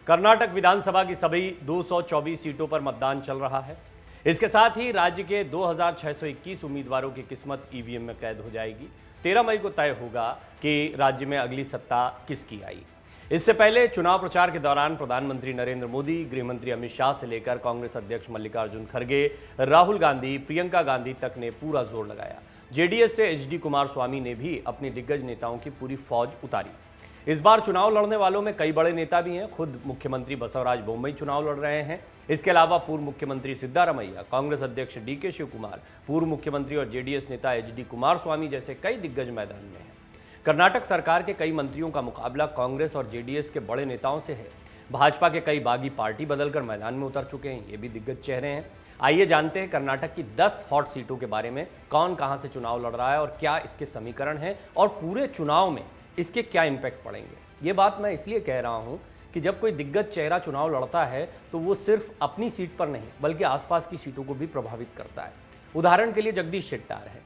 कर्नाटक विधानसभा की सभी 224 सीटों पर मतदान चल रहा है। इसके साथ ही राज्य के 2621 उम्मीदवारों की किस्मत ईवीएम में कैद हो जाएगी। 13 मई को तय होगा कि राज्य में अगली सत्ता किसकी आई। इससे पहले चुनाव प्रचार के दौरान प्रधानमंत्री नरेंद्र मोदी, गृहमंत्री अमित शाह से लेकर कांग्रेस अध्यक्ष मल्लिकार्जुन खड़गे, राहुल गांधी, प्रियंका गांधी तक ने पूरा जोर लगाया। जेडीएस से एचडी कुमारस्वामी ने भी अपनी दिग्गज नेताओं की पूरी फौज उतारी। इस बार चुनाव लड़ने वालों में कई बड़े नेता भी हैं। खुद मुख्यमंत्री बसवराज बोम्मई चुनाव लड़ रहे हैं। इसके अलावा पूर्व मुख्यमंत्री सिद्धारमैया, कांग्रेस अध्यक्ष डीके शिवकुमार, पूर्व मुख्यमंत्री और जेडीएस नेता एचडी कुमारस्वामी जैसे कई दिग्गज मैदान में हैं। कर्नाटक सरकार के कई मंत्रियों का मुकाबला कांग्रेस और जेडीएस के बड़े नेताओं से है। भाजपा के कई बागी पार्टी बदलकर मैदान में उतर चुके हैं। ये भी दिग्गज चेहरे हैं। आइए जानते हैं कर्नाटक की 10 हॉट सीटों के बारे में, कौन कहां से चुनाव लड़ रहा है और क्या इसके समीकरण हैं और पूरे चुनाव में इसके क्या इंपैक्ट पड़ेंगे। ये बात मैं इसलिए कह रहा हूं कि जब कोई दिग्गज चेहरा चुनाव लड़ता है तो वो सिर्फ अपनी सीट पर नहीं बल्कि आसपास की सीटों को भी प्रभावित करता है। उदाहरण के लिए जगदीश शेट्टार है।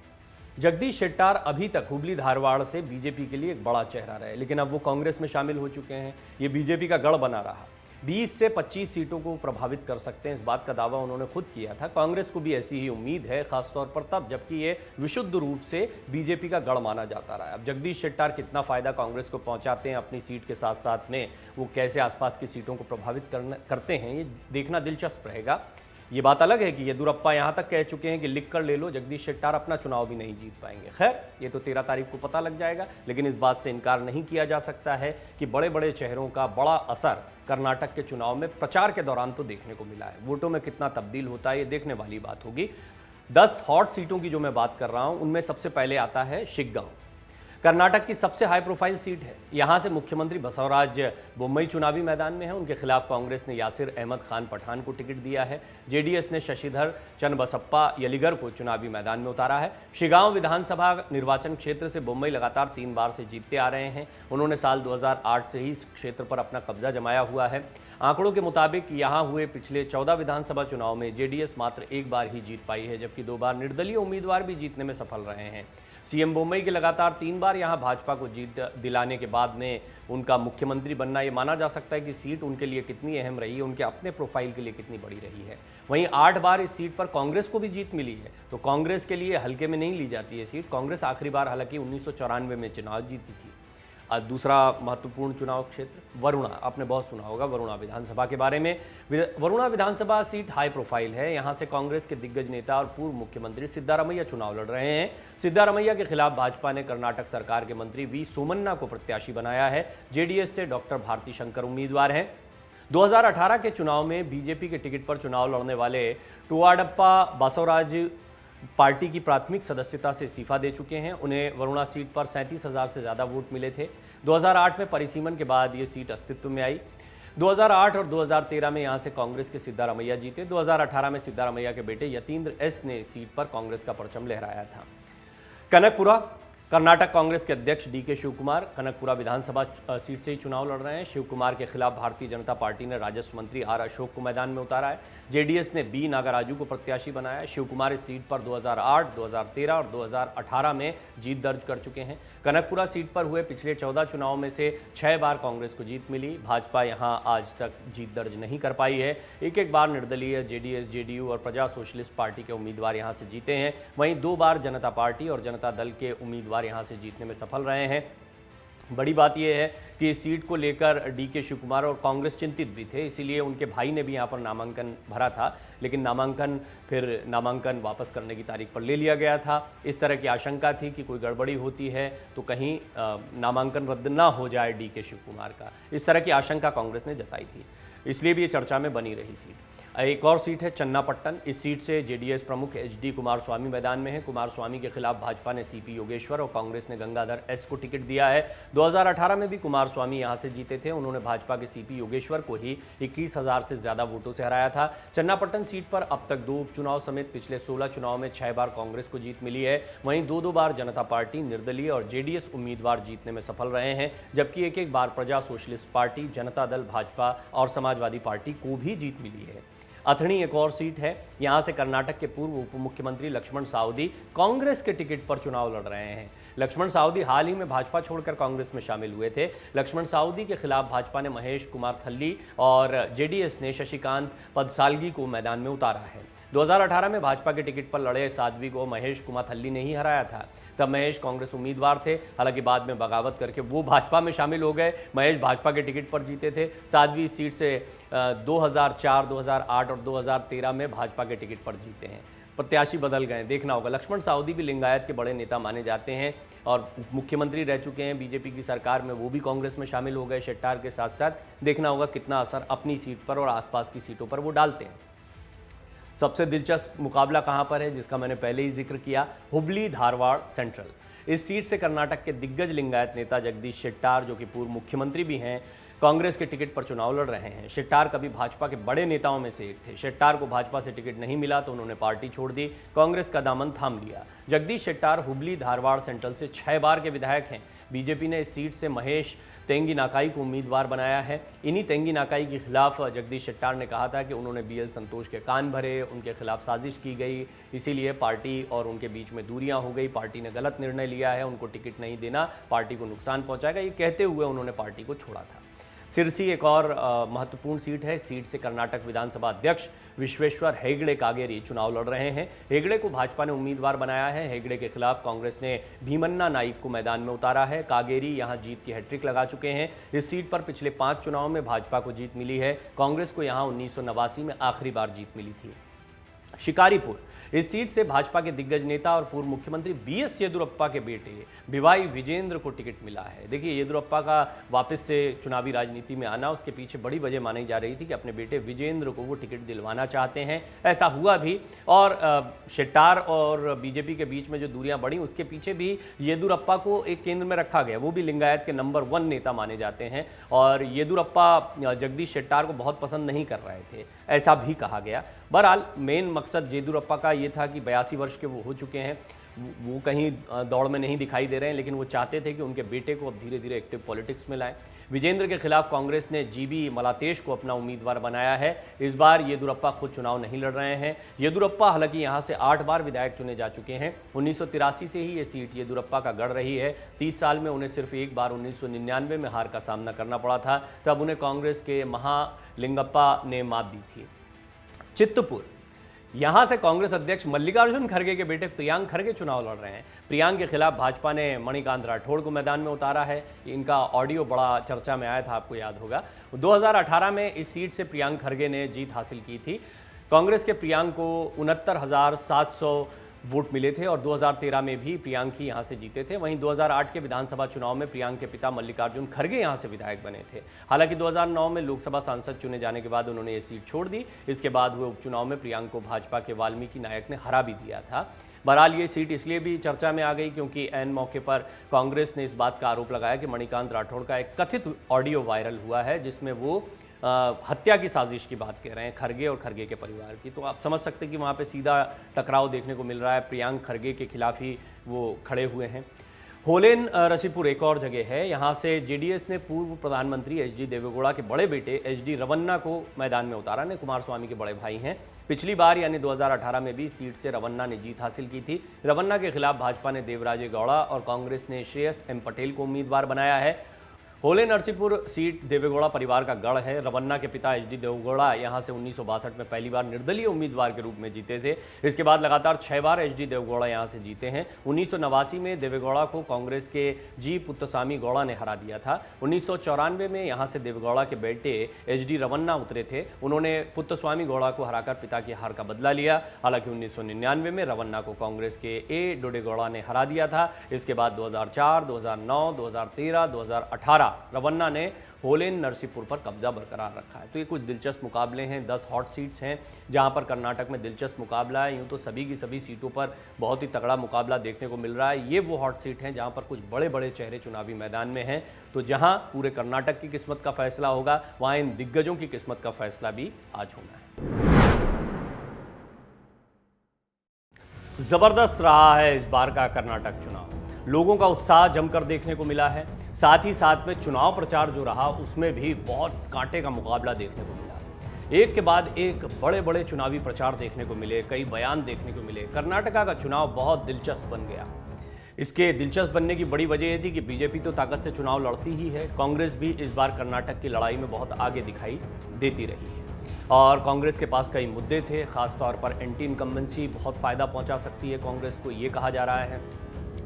जगदीश शेट्टार अभी तक हुबली धारवाड़ से बीजेपी के लिए एक बड़ा चेहरा रहे, लेकिन अब वो कांग्रेस में शामिल हो चुके हैं। ये बीजेपी का गढ़ बना रहा। 20 से 25 सीटों को प्रभावित कर सकते हैं, इस बात का दावा उन्होंने खुद किया था। कांग्रेस को भी ऐसी ही उम्मीद है, खासतौर पर तब जबकि ये विशुद्ध रूप से बीजेपी का गढ़ माना जाता रहा है। अब जगदीश शेट्टार कितना फायदा कांग्रेस को पहुंचाते हैं अपनी सीट के साथ साथ में, वो कैसे आसपास की सीटों को प्रभावित करते हैं, ये देखना दिलचस्प रहेगा। ये बात अलग है कि येदुरप्पा यहाँ तक कह चुके हैं कि लिख कर ले लो, जगदीश शेट्टार अपना चुनाव भी नहीं जीत पाएंगे। खैर, ये तो 13 तारीख को पता लग जाएगा, लेकिन इस बात से इनकार नहीं किया जा सकता है कि बड़े बड़े चेहरों का बड़ा असर कर्नाटक के चुनाव में प्रचार के दौरान तो देखने को मिला है। वोटों में कितना तब्दील होता है, ये देखने वाली बात होगी। 10 हॉट सीटों की जो मैं बात कर रहा हूँ, उनमें सबसे पहले आता है शिग्गांव। कर्नाटक की सबसे हाई प्रोफाइल सीट है। यहां से मुख्यमंत्री बसवराज बोम्मई चुनावी मैदान में है। उनके खिलाफ कांग्रेस ने यासिर अहमद खान पठान को टिकट दिया है। जेडीएस ने शशिधर चन्नबसप्पा यलिगर को चुनावी मैदान में उतारा है। शिगांव विधानसभा निर्वाचन क्षेत्र से बोम्मई लगातार 3 बार से जीतते आ रहे हैं। उन्होंने साल 2008 से ही इस क्षेत्र पर अपना कब्जा जमाया हुआ है। आंकड़ों के मुताबिक यहां हुए पिछले 14 विधानसभा चुनाव में जेडीएस मात्र 1 बार ही जीत पाई है, जबकि 2 बार निर्दलीय उम्मीदवार भी जीतने में सफल रहे हैं। सीएम बोम्मई के लगातार 3 बार यहां भाजपा को जीत दिलाने के बाद में उनका मुख्यमंत्री बनना, ये माना जा सकता है कि सीट उनके लिए कितनी अहम रही है, उनके अपने प्रोफाइल के लिए कितनी बड़ी रही है। वहीं 8 बार इस सीट पर कांग्रेस को भी जीत मिली है, तो कांग्रेस के लिए हल्के में नहीं ली जाती है सीट। कांग्रेस आखिरी बार हालांकि 1994 में चुनाव जीती थी। दूसरा महत्वपूर्ण चुनाव क्षेत्र वरुणा, आपने बहुत सुना होगा वरुणा विधानसभा के बारे में। वरुणा विधानसभा सीट हाई प्रोफाइल है। यहां से कांग्रेस के दिग्गज नेता और पूर्व मुख्यमंत्री सिद्धारमैया चुनाव लड़ रहे हैं। सिद्धारमैया के खिलाफ भाजपा ने कर्नाटक सरकार के मंत्री वी सोमन्ना को प्रत्याशी बनाया है। जेडीएस से डॉक्टर भारती शंकर उम्मीदवार हैं। 2018 के चुनाव में बीजेपी के टिकट पर चुनाव लड़ने वाले टुवाडप्पा बसवराज पार्टी की प्राथमिक सदस्यता से इस्तीफा दे चुके हैं। उन्हें वरुणा सीट पर 37,000 से ज़्यादा वोट मिले थे। 2008 में परिसीमन के बाद ये सीट अस्तित्व में आई। 2008 और 2013 में यहां से कांग्रेस के सिद्धारमैया जीते। 2018 में सिद्धारमैया के बेटे यतीन्द्र एस ने इस सीट पर कांग्रेस का परचम लहराया था। कनकपुरा, कर्नाटक कांग्रेस के अध्यक्ष डीके शिवकुमार कनकपुरा विधानसभा सीट से ही चुनाव लड़ रहे हैं। शिवकुमार के खिलाफ भारतीय जनता पार्टी ने राजस्व मंत्री आर अशोक को मैदान में उतारा है। जेडीएस ने बी नागराजू को प्रत्याशी बनाया है। शिवकुमार इस सीट पर 2008, 2013 और 2018 में जीत दर्ज कर चुके हैं। कनकपुरा सीट पर हुए पिछले 14 चुनाव में से 6 बार कांग्रेस को जीत मिली। भाजपा यहां आज तक जीत दर्ज नहीं कर पाई है। एक बार निर्दलीय जेडीएस, जेडीयू और प्रजा सोशलिस्ट पार्टी के उम्मीदवार यहां से जीते हैं। वहीं 2 बार जनता पार्टी और जनता दल के उम्मीदवार यहां से जीतने में सफल रहे हैं। बड़ी बात यह है कि इस सीट को लेकर डीके शिवकुमार और कांग्रेस चिंतित भी थे, इसीलिए उनके भाई ने भी यहां पर नामांकन भरा था, लेकिन नामांकन वापस करने की तारीख पर ले लिया गया था। इस तरह की आशंका थी कि कोई गड़बड़ी होती है तो कहीं नामांकन रद्द ना हो जाए डीके शिवकुमार का। इस तरह की आशंका कांग्रेस ने जताई थी, इसलिए भी ये चर्चा में बनी रही सीट। एक और सीट है चन्नापट्टन। इस सीट से जेडीएस प्रमुख एचडी कुमारस्वामी मैदान में है। कुमारस्वामी के खिलाफ भाजपा ने सीपी योगेश्वर और कांग्रेस ने गंगाधर एस को टिकट दिया है। 2018 में भी कुमारस्वामी यहां से जीते थे। उन्होंने भाजपा के सीपी योगेश्वर को ही 21,000 से ज्यादा वोटों से हराया था। चन्नापट्टन सीट पर अब तक 2 उपचुनाव समेत पिछले 16 चुनाव में 6 बार कांग्रेस को जीत मिली है। वहीं 2 बार जनता पार्टी, निर्दलीय और जेडीएस उम्मीदवार जीतने में सफल रहे हैं, जबकि एक बार प्रजा सोशलिस्ट पार्टी, जनता दल, भाजपा और समाजवादी पार्टी को भी जीत मिली है। अथणी एक और सीट है। यहां से कर्नाटक के पूर्व उप मुख्यमंत्री लक्ष्मण सावदी कांग्रेस के टिकट पर चुनाव लड़ रहे हैं। लक्ष्मण सावदी हाल ही में भाजपा छोड़कर कांग्रेस में शामिल हुए थे। लक्ष्मण सावदी के खिलाफ भाजपा ने महेश कुमार थल्ली और जेडीएस ने शशिकांत पदसालगी को मैदान में उतारा है। 2018 में भाजपा के टिकट पर लड़े साध्वी को महेश कुमार थल्ली ने ही हराया था। तब महेश कांग्रेस उम्मीदवार थे, हालांकि बाद में बगावत करके वो भाजपा में शामिल हो गए। महेश भाजपा के टिकट पर जीते थे। साध्वी इस सीट से 2004, 2008 और 2013 में भाजपा के टिकट पर जीते हैं। प्रत्याशी बदल गए, देखना होगा। लक्ष्मण सावदी भी लिंगायत के बड़े नेता माने जाते हैं और मुख्यमंत्री रह चुके हैं बीजेपी की सरकार में, वो भी कांग्रेस में शामिल हो गए शेट्टार के साथ साथ। देखना होगा कितना असर अपनी सीट पर और आसपास की सीटों पर वो डालते हैं। सबसे दिलचस्प मुकाबला कहां पर है, जिसका मैंने पहले ही जिक्र किया, हुबली धारवाड़ सेंट्रल। इस सीट से कर्नाटक के दिग्गज लिंगायत नेता जगदीश शेट्टार, जो कि पूर्व मुख्यमंत्री भी हैं, कांग्रेस के टिकट पर चुनाव लड़ रहे हैं। शेट्टार कभी भाजपा के बड़े नेताओं में से एक थे। शेट्टार को भाजपा से टिकट नहीं मिला तो उन्होंने पार्टी छोड़ दी, कांग्रेस का दामन थाम लिया। जगदीश शेट्टार हुबली धारवाड़ सेंट्रल से 6 बार के विधायक हैं। बीजेपी ने इस सीट से महेश तेंगी नाकाई को उम्मीदवार बनाया है। इन्हीं तेंगी नाकाई के खिलाफ जगदीश शेट्टार ने कहा था कि उन्होंने बीएल संतोष के कान भरे, उनके खिलाफ साजिश की गई, इसीलिए पार्टी और उनके बीच में दूरियां हो गई। पार्टी ने गलत निर्णय लिया है, उनको टिकट नहीं देना पार्टी को नुकसान पहुंचाएगा, ये कहते हुए उन्होंने पार्टी को छोड़ा था। सिरसी एक और महत्वपूर्ण सीट है। सीट से कर्नाटक विधानसभा अध्यक्ष विश्वेश्वर हेगड़े कागेरी चुनाव लड़ रहे हैं। हेगड़े को भाजपा ने उम्मीदवार बनाया है। हेगड़े के खिलाफ कांग्रेस ने भीमन्ना नाइक को मैदान में उतारा है। कागेरी यहां जीत की हैट्रिक लगा चुके हैं। इस सीट पर पिछले 5 चुनाव में भाजपा को जीत मिली है। कांग्रेस को यहां 1989 में आखिरी बार जीत मिली थी। शिकारीपुर, इस सीट से भाजपा के दिग्गज नेता और पूर्व मुख्यमंत्री बीएस येदुरप्पा के बेटे भिवाई विजेंद्र को टिकट मिला है। देखिए, येदुरप्पा का वापस से चुनावी राजनीति में आना, उसके पीछे बड़ी वजह मानी जा रही थी कि अपने बेटे विजेंद्र को वो टिकट दिलवाना चाहते हैं। ऐसा हुआ भी, और शेट्टार और बीजेपी के बीच में जो दूरियां बढ़ी, उसके पीछे भी येदुरप्पा को एक केंद्र में रखा गया। वो भी लिंगायत के नंबर 1 नेता माने जाते हैं और येदुरप्पा जगदीश शेट्टार को बहुत पसंद नहीं कर रहे थे, ऐसा भी कहा गया। बहरहाल मेन मकसद येदुरप्पा का ये था कि 82 वर्ष के वो हो चुके हैं, वो कहीं दौड़ में नहीं दिखाई दे रहे हैं, लेकिन वो चाहते थे कि उनके बेटे को अब धीरे धीरे एक्टिव पॉलिटिक्स में लाएं। विजेंद्र के खिलाफ कांग्रेस ने जीबी मलातेश को अपना उम्मीदवार बनाया है। इस बार येदुरप्पा खुद चुनाव नहीं लड़ रहे हैं। येदुरप्पा हालांकि यहां से 8 बार विधायक चुने जा चुके हैं। 1983 से ही ये सीट येदुरप्पा का गढ़ रही है। 30 साल में उन्हें सिर्फ एक बार 1999 में हार का सामना करना पड़ा था, तब उन्हें कांग्रेस के महालिंगप्पा ने मात दी थी। चित्तपुर, यहां से कांग्रेस अध्यक्ष मल्लिकार्जुन खड़गे के बेटे प्रियांक खड़गे चुनाव लड़ रहे हैं। प्रियांक के खिलाफ भाजपा ने मणिकांत राठौड़ को मैदान में उतारा है। इनका ऑडियो बड़ा चर्चा में आया था, आपको याद होगा। 2018 में इस सीट से प्रियांक खड़गे ने जीत हासिल की थी। कांग्रेस के प्रियांक को 69,700 वोट मिले थे और 2013 में भी प्रियांक ही यहां से जीते थे। वहीं 2008 के विधानसभा चुनाव में प्रियांक के पिता मल्लिकार्जुन खड़गे यहां से विधायक बने थे। हालांकि 2009 में लोकसभा सांसद चुने जाने के बाद उन्होंने ये सीट छोड़ दी। इसके बाद हुए उपचुनाव में प्रियांक को भाजपा के वाल्मीकि नायक ने हरा भी दिया था। बहरहाल ये सीट इसलिए भी चर्चा में आ गई क्योंकि ऐन मौके पर कांग्रेस ने इस बात का आरोप लगाया कि मणिकांत राठौड़ का एक कथित ऑडियो वायरल हुआ है, जिसमें वो हत्या की साजिश की बात कह रहे हैं, खड़गे और खड़गे के परिवार की। तो आप समझ सकते हैं कि वहाँ पे सीधा टकराव देखने को मिल रहा है। प्रियांक खड़गे के खिलाफ ही वो खड़े हुए हैं। होलेन रसीपुर एक और जगह है। यहाँ से जेडीएस ने पूर्व प्रधानमंत्री एचडी देवेगौड़ा के बड़े बेटे एचडी रवन्ना को मैदान में उतारा। ने कुमारस्वामी के बड़े भाई हैं। पिछली बार यानी 2018 में भी सीट से रवन्ना ने जीत हासिल की थी। रवन्ना के खिलाफ भाजपा ने देवराजे गौड़ा और कांग्रेस ने श्रेयस एम पटेल को उम्मीदवार बनाया है। होले नरसीपुर सीट देवेगौड़ा परिवार का गढ़ है। रवन्ना के पिता एचडी देवेगौड़ा यहां से 1962 में पहली बार निर्दलीय उम्मीदवार के रूप में जीते थे। इसके बाद लगातार 6 बार एचडी देवेगौड़ा यहां से जीते हैं। 1989 में देवेगौड़ा को कांग्रेस के जी पुत्तस्वामी गौड़ा ने हरा दिया था। 1994 में यहां से देवेगौड़ा के बेटे एचडी रवन्ना उतरे थे। उन्होंने पुत्तस्वामी गौड़ा को हराकर पिता की हार का बदला लिया। हालांकि 1999 में रवन्ना को कांग्रेस के ए डोडेगौड़ा ने हरा दिया था। इसके बाद 2004, 2009, 2013, 2018 रवन्ना ने होलेन नरसीपुर पर कब्जा बरकरार रखा है। तो ये कुछ दिलचस्प मुकाबले हैं, 10 हॉट सीट्स हैं जहां पर कर्नाटक में दिलचस्प मुकाबला है। यूं तो सभी की सभी सीटों पर बहुत ही तगड़ा मुकाबला देखने को मिल रहा है। ये वो हॉट सीट हैं जहां पर कुछ बड़े बड़े चेहरे चुनावी मैदान में हैं। तो जहां पूरे कर्नाटक की किस्मत का फैसला होगा, वहां इन दिग्गजों की किस्मत का फैसला भी आज होना है। जबरदस्त रहा है इस बार का कर्नाटक चुनाव। लोगों का उत्साह जमकर देखने को मिला है। साथ ही साथ में चुनाव प्रचार जो रहा उसमें भी बहुत कांटे का मुकाबला देखने को मिला। एक के बाद एक बड़े बड़े चुनावी प्रचार देखने को मिले, कई बयान देखने को मिले। कर्नाटका का चुनाव बहुत दिलचस्प बन गया। इसके दिलचस्प बनने की बड़ी वजह यह थी कि बीजेपी तो ताकत से चुनाव लड़ती ही है, कांग्रेस भी इस बार कर्नाटक की लड़ाई में बहुत आगे दिखाई देती रही है और कांग्रेस के पास कई मुद्दे थे। खासतौर पर एंटी इनकम्बेंसी बहुत फ़ायदा पहुंचा सकती है कांग्रेस को, ये कहा जा रहा है।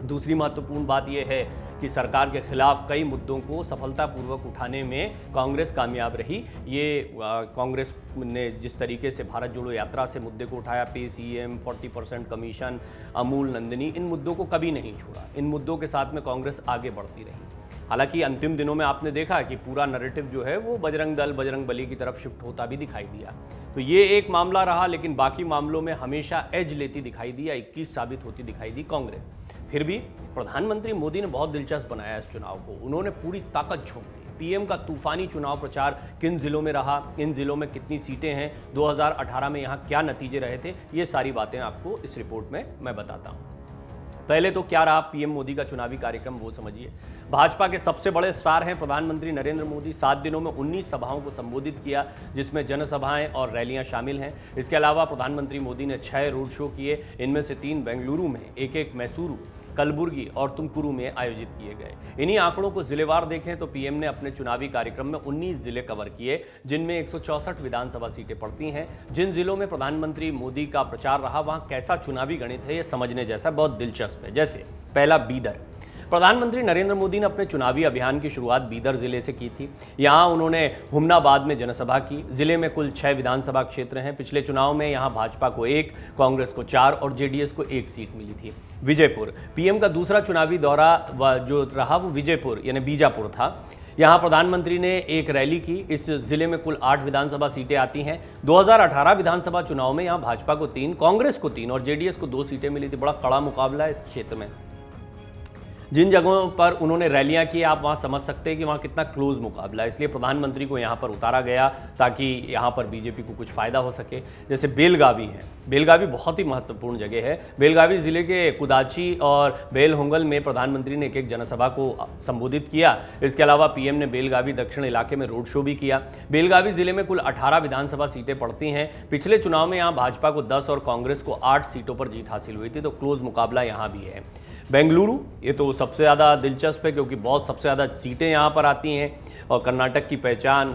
दूसरी महत्वपूर्ण बात यह है कि सरकार के खिलाफ कई मुद्दों को सफलतापूर्वक उठाने में कांग्रेस कामयाब रही। ये कांग्रेस ने जिस तरीके से भारत जोड़ो यात्रा से मुद्दे को उठाया, पे सीएम, 40% कमीशन, अमूल नंदिनी, इन मुद्दों को कभी नहीं छोड़ा। इन मुद्दों के साथ में कांग्रेस आगे बढ़ती रही। हालांकि अंतिम दिनों में आपने देखा कि पूरा नैरेटिव जो है वो बजरंग दल, बजरंग बली की तरफ शिफ्ट होता भी दिखाई दिया। तो ये एक मामला रहा, लेकिन बाकी मामलों में हमेशा एज लेती दिखाई दी या 21 साबित होती दिखाई दी कांग्रेस। फिर भी प्रधानमंत्री मोदी ने बहुत दिलचस्प बनाया इस चुनाव को। उन्होंने पूरी ताकत झोंक दी। पीएम का तूफानी चुनाव प्रचार किन जिलों में रहा, इन जिलों में कितनी सीटें हैं, 2018 में यहाँ क्या नतीजे रहे थे, ये सारी बातें आपको इस रिपोर्ट में मैं बताता हूँ। पहले तो क्या रहा पीएम मोदी का चुनावी कार्यक्रम, वो समझिए। भाजपा के सबसे बड़े स्टार हैं प्रधानमंत्री नरेंद्र मोदी। 7 दिनों में 19 सभाओं को संबोधित किया, जिसमें जनसभाएं और रैलियां शामिल हैं। इसके अलावा प्रधानमंत्री मोदी ने 6 रोड शो किए, इनमें से 3 बेंगलुरु में, एक मैसूरू, कलबुर्गी और तुमकुरू में आयोजित किए गए। इन्हीं आंकड़ों को जिलेवार देखें तो पीएम ने अपने चुनावी कार्यक्रम में 19 जिले कवर किए, जिनमें 164 विधानसभा सीटें पड़ती हैं। जिन जिलों में प्रधानमंत्री मोदी का प्रचार रहा, वहां कैसा चुनावी गणित है, यह समझने जैसा बहुत दिलचस्प है। जैसे पहला, बीदर। प्रधानमंत्री नरेंद्र मोदी ने अपने चुनावी अभियान की शुरुआत बीदर जिले से की थी। यहां उन्होंने हुमनाबाद में जनसभा की। जिले में कुल 6 विधानसभा क्षेत्र हैं। पिछले चुनाव में यहां भाजपा को 1, कांग्रेस को 4 और जेडीएस को 1 सीट मिली थी। विजयपुर, पीएम का दूसरा चुनावी दौरा जो रहा वो विजयपुर यानी बीजापुर था। यहाँ प्रधानमंत्री ने एक रैली की। इस जिले में कुल 8 विधानसभा सीटें आती हैं। 2018 विधानसभा चुनाव में यहाँ भाजपा को 3, कांग्रेस को 3 और जेडीएस को 2 सीटें मिली थी। बड़ा कड़ा मुकाबला है इस क्षेत्र में। जिन जगहों पर उन्होंने रैलियां की, आप वहां समझ सकते हैं कि वहां कितना क्लोज मुकाबला है। इसलिए प्रधानमंत्री को यहां पर उतारा गया ताकि यहां पर बीजेपी को कुछ फायदा हो सके। जैसे बेलगावी है, बेलगावी बहुत ही महत्वपूर्ण जगह है। बेलगावी जिले के कुदाची और बेलहोंगल में प्रधानमंत्री ने एक जनसभा को संबोधित किया। इसके अलावा पीएम ने बेलगावी दक्षिण इलाके में रोड शो भी किया। बेलगावी जिले में कुल 18 विधानसभा सीटें पड़ती हैं। पिछले चुनाव में यहाँ भाजपा को 10 और कांग्रेस को 8 सीटों पर जीत हासिल हुई थी, तो क्लोज मुकाबला यहाँ भी है। बेंगलुरु, ये तो सबसे ज़्यादा दिलचस्प है क्योंकि बहुत सबसे ज़्यादा सीटें यहाँ पर आती हैं और कर्नाटक की पहचान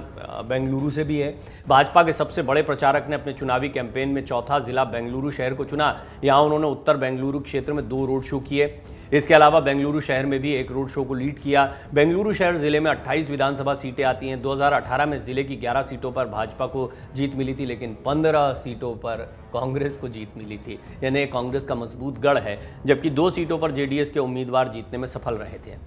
बेंगलुरु से भी है। भाजपा के सबसे बड़े प्रचारक ने अपने चुनावी कैंपेन में चौथा जिला बेंगलुरु शहर को चुना। यहाँ उन्होंने उत्तर बेंगलुरु क्षेत्र में 2 रोड शो किए। इसके अलावा बेंगलुरु शहर में भी एक रोड शो को लीड किया। बेंगलुरु शहर जिले में 28 विधानसभा सीटें आती हैं। 2018 में जिले की 11 सीटों पर भाजपा को जीत मिली थी, लेकिन 15 सीटों पर कांग्रेस को जीत मिली थी। यानी कांग्रेस का मजबूत गढ़ है, जबकि 2 सीटों पर जेडीएस के उम्मीदवार जीतने में सफल रहे थे।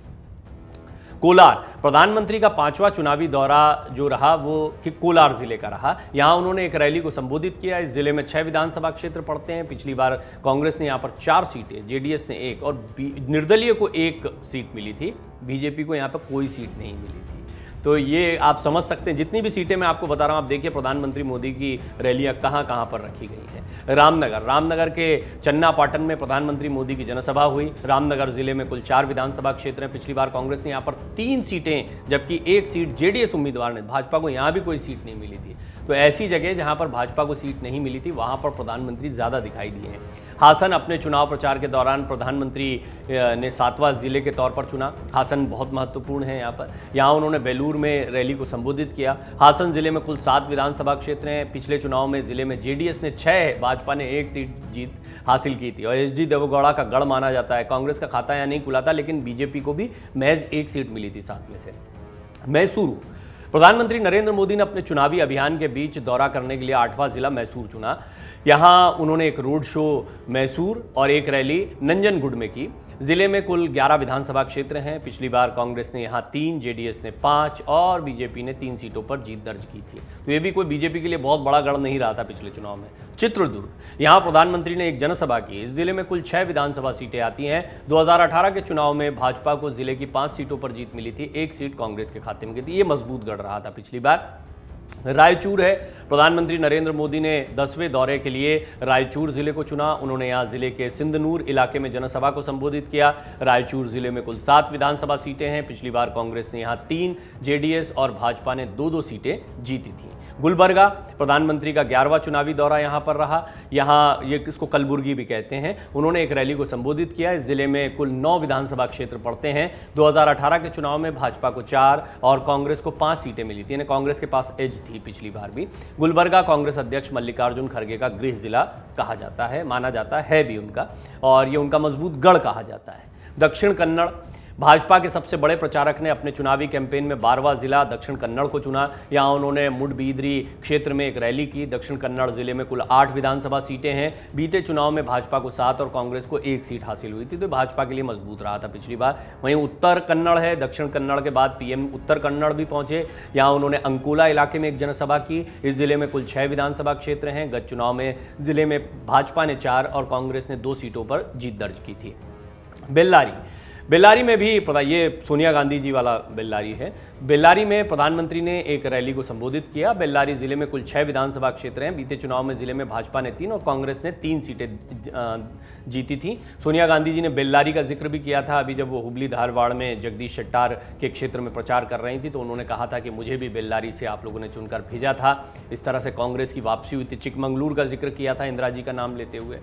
कोलार, प्रधानमंत्री का 5वां चुनावी दौरा जो रहा वो कि कोलार जिले का रहा। यहां उन्होंने एक रैली को संबोधित किया। इस जिले में 6 विधानसभा क्षेत्र पड़ते हैं। पिछली बार कांग्रेस ने यहां पर 4 सीटें, जेडीएस ने 1 और निर्दलीय को 1 सीट मिली थी। बीजेपी को यहां पर कोई सीट नहीं मिली थी। तो ये आप समझ सकते हैं, जितनी भी सीटें मैं आपको बता रहा हूं, आप देखिए प्रधानमंत्री मोदी की रैलियां कहां कहां पर रखी गई हैं। रामनगर के चन्नापाटन में प्रधानमंत्री मोदी की जनसभा हुई। रामनगर जिले में कुल 4 विधानसभा क्षेत्र हैं। पिछली बार कांग्रेस ने यहां पर 3 सीटें, जबकि 1 सीट जेडीएस उम्मीदवार ने, भाजपा को यहां भी कोई सीट नहीं मिली थी। तो ऐसी जगह जहां पर भाजपा को सीट नहीं मिली थी, वहां पर प्रधानमंत्री ज्यादा दिखाई दिए हैं। हासन अपने चुनाव प्रचार के दौरान प्रधानमंत्री ने 7वां जिले के तौर पर चुना। हासन बहुत महत्वपूर्ण है यहाँ पर। यहाँ उन्होंने बेलूर में रैली को संबोधित किया। हासन जिले में कुल 7 विधानसभा क्षेत्र हैं। पिछले चुनाव में जिले में जेडीएस ने 6, भाजपा ने 1 सीट जीत हासिल की थी और एचडी देवेगौड़ा का गढ़ माना जाता है। कांग्रेस का खाता यहाँ नहीं खुला था, लेकिन बीजेपी को भी महज 1 सीट मिली थी 7 में से। मैसूरू, प्रधानमंत्री नरेंद्र मोदी ने अपने चुनावी अभियान के बीच दौरा करने के लिए 8वां जिला मैसूर चुना। यहाँ उन्होंने एक रोड शो मैसूर और एक रैली नंजनगुड में की। जिले में कुल 11 विधानसभा क्षेत्र हैं। पिछली बार कांग्रेस ने यहाँ 3, जेडीएस ने 5 और बीजेपी ने 3 सीटों पर जीत दर्ज की थी। तो ये भी कोई बीजेपी के लिए बहुत बड़ा गढ़ नहीं रहा था पिछले चुनाव में। चित्रदुर्ग, यहाँ प्रधानमंत्री ने एक जनसभा की। इस जिले में कुल 6 विधानसभा सीटें आती हैं। 2018 के चुनाव में भाजपा को जिले की 5 सीटों पर जीत मिली थी। 1 सीट कांग्रेस के खाते में गई थी। ये मजबूत गढ़ रहा था पिछली बार। रायचूर है। प्रधानमंत्री नरेंद्र मोदी ने 10वें दौरे के लिए रायचूर जिले को चुना। उन्होंने यहां जिले के सिंधनूर इलाके में जनसभा को संबोधित किया। रायचूर जिले में कुल 7 विधानसभा सीटें हैं। पिछली बार कांग्रेस ने यहां 3, जेडीएस और भाजपा ने 2-2 सीटें जीती थीं। गुलबर्गा, प्रधानमंत्री का 11वां चुनावी दौरा यहां पर रहा। यहां ये इसको कलबुर्गी भी कहते हैं। उन्होंने एक रैली को संबोधित किया। इस जिले में कुल 9 विधानसभा क्षेत्र पड़ते हैं। 2018 के चुनाव में भाजपा को 4 और कांग्रेस को 5 सीटें मिली थी। कांग्रेस के पास एज थी पिछली बार भी। गुलबर्गा कांग्रेस अध्यक्ष मल्लिकार्जुन खड़गे का गृह जिला कहा जाता है, माना जाता है भी उनका, और ये उनका मजबूत गढ़ कहा जाता है। दक्षिण कन्नड़, भाजपा के सबसे बड़े प्रचारक ने अपने चुनावी कैंपेन में 12वां जिला दक्षिण कन्नड़ को चुना। यहां उन्होंने मुडबीद्री क्षेत्र में एक रैली की। दक्षिण कन्नड़ जिले में कुल 8 विधानसभा सीटें हैं। बीते चुनाव में भाजपा को 7 और कांग्रेस को 1 सीट हासिल हुई थी, तो भाजपा के लिए मजबूत रहा था पिछली बार। वहीं उत्तर कन्नड़ है। दक्षिण कन्नड़ के बाद पीएम उत्तर कन्नड़ भी पहुंचे। यहाँ उन्होंने अंकोला इलाके में एक जनसभा की। इस जिले में कुल 6 विधानसभा क्षेत्र हैं। गत चुनाव में जिले में भाजपा ने 4 और कांग्रेस ने 2 सीटों पर जीत दर्ज की थी। बेल्लारी में भी ये सोनिया गांधी जी वाला बेल्लारी है। बेल्लारी में प्रधानमंत्री ने एक रैली को संबोधित किया। बेल्लारी जिले में कुल 6 विधानसभा क्षेत्र हैं। बीते चुनाव में जिले में भाजपा ने 3 और कांग्रेस ने 3 सीटें जीती थी। सोनिया गांधी जी ने बेल्लारी का जिक्र भी किया था। अभी जब वो हुबली धारवाड़ में जगदीश शेट्टार के क्षेत्र में प्रचार कर रही थी तो उन्होंने कहा था कि मुझे भी बेल्लारी से आप लोगों ने चुनकर भेजा था। इस तरह से कांग्रेस की वापसी हुई थी। चिकमंगलूर का जिक्र किया था इंदिरा जी का नाम लेते हुए।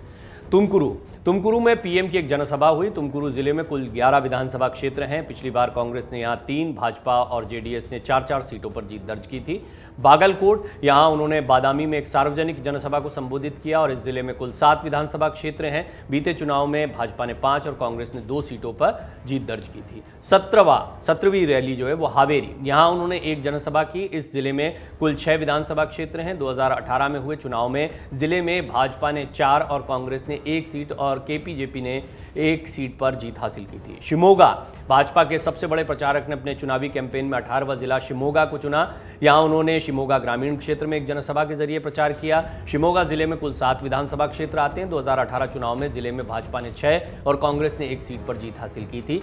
तुमकुरू में पीएम की एक जनसभा हुई। तुमकुरू जिले में कुल 11 विधानसभा क्षेत्र हैं। पिछली बार कांग्रेस ने यहां 3, भाजपा और जेडीएस ने 4-4 सीटों पर जीत दर्ज की थी। बागलकोट, यहां उन्होंने बादामी में एक सार्वजनिक जनसभा को संबोधित किया और इस जिले में कुल 7 विधानसभा क्षेत्र हैं। बीते चुनाव में भाजपा ने 5 और कांग्रेस ने 2 सीटों पर जीत दर्ज की थी। 17वीं रैली जो है वो हावेरी, यहां उन्होंने एक जनसभा की। इस जिले में कुल 6 विधानसभा क्षेत्र हैं। 2018 में हुए चुनाव में जिले में भाजपा ने 4 और कांग्रेस ने 1 सीट और केपीजेपी ने 1 सीट पर जीत हासिल की थी। शिमोगा, भाजपा के सबसे बड़े प्रचारक ने अपने चुनावी कैंपेन में 18वां जिला शिमोगा को चुना। यहां उन्होंने शिमोगा ग्रामीण क्षेत्र में एक जनसभा के जरिए प्रचार किया। शिमोगा जिले में कुल 7 विधानसभा क्षेत्र आते हैं। 2018 चुनाव में जिले में भाजपा ने 6 और कांग्रेस ने 1 सीट पर जीत हासिल की थी।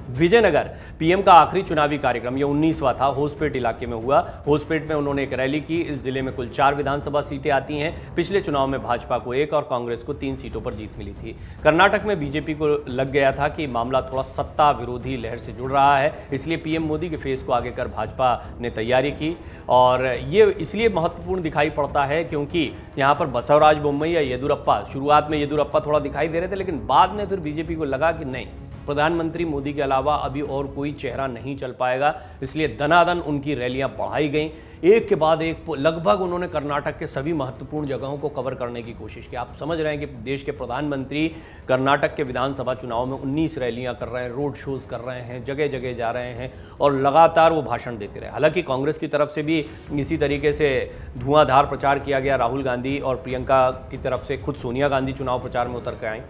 विजयनगर, पीएम का आखिरी चुनावी कार्यक्रम, यह 19वां था, होसपेट इलाके में हुआ। होसपेट में उन्होंने एक रैली की। इस जिले में कुल 4 विधानसभा सीटें आती हैं। पिछले चुनाव में भाजपा को 1 और कांग्रेस को 3 सीटों पर जीत मिली थी। कर्नाटक में बीजेपी को लग गया था कि मामला थोड़ा सत्ता विरोधी लहर से जुड़ रहा है, इसलिए पीएम मोदी के फेस को आगे कर भाजपा ने तैयारी की। और ये इसलिए महत्वपूर्ण दिखाई पड़ता है क्योंकि यहाँ पर बसवराज बोम्मई या येदुरप्पा, शुरुआत में येदुरप्पा थोड़ा दिखाई दे रहे थे, लेकिन बाद में फिर बीजेपी को लगा कि नहीं, प्रधानमंत्री मोदी के अलावा अभी और कोई चेहरा नहीं चल पाएगा, इसलिए दनादन उनकी रैलियां बढ़ाई गईं। एक के बाद एक लगभग उन्होंने कर्नाटक के सभी महत्वपूर्ण जगहों को कवर करने की कोशिश की। आप समझ रहे हैं कि देश के प्रधानमंत्री कर्नाटक के विधानसभा चुनाव में 19 रैलियां कर रहे हैं, रोड शोज कर रहे हैं, जगह जगह जा रहे हैं और लगातार वो भाषण देते रहे। हालांकि कांग्रेस की तरफ से भी इसी तरीके से धुआंधार प्रचार किया गया। राहुल गांधी और प्रियंका की तरफ से खुद सोनिया गांधी चुनाव प्रचार में उतर के आई।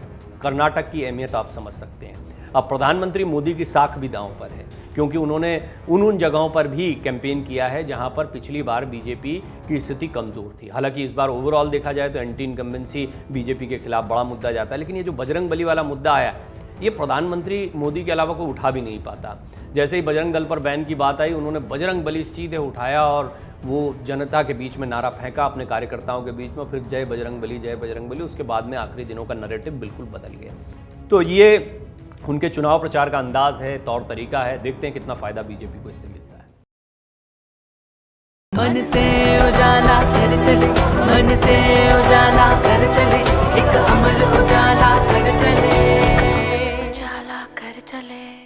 कर्नाटक की अहमियत आप समझ सकते हैं। अब प्रधानमंत्री मोदी की साख भी दांव पर है क्योंकि उन्होंने उन जगहों पर भी कैंपेन किया है जहां पर पिछली बार बीजेपी की स्थिति कमजोर थी। हालांकि इस बार ओवरऑल देखा जाए तो एंटी इनकम्बेंसी बीजेपी के खिलाफ बड़ा मुद्दा जाता है, लेकिन ये जो बजरंग बली वाला मुद्दा आया, ये प्रधानमंत्री मोदी के अलावा कोई उठा भी नहीं पाता। जैसे ही बजरंग दल पर बैन की बात आई, उन्होंने बजरंग बली सीधे उठाया और वो जनता के बीच में नारा फेंका, अपने कार्यकर्ताओं के बीच में, फिर जय बजरंग बली, जय बजरंग बली। उसके बाद में आखिरी दिनों का नैरेटिव बिल्कुल बदल गया। तो ये उनके चुनाव प्रचार का अंदाज है, तौर तरीका है। देखते हैं कितना फायदा बीजेपी को इससे मिलता है। मन से उजाला कर चले, मन से उजाला कर चले, एक अमर उजाला कर चले।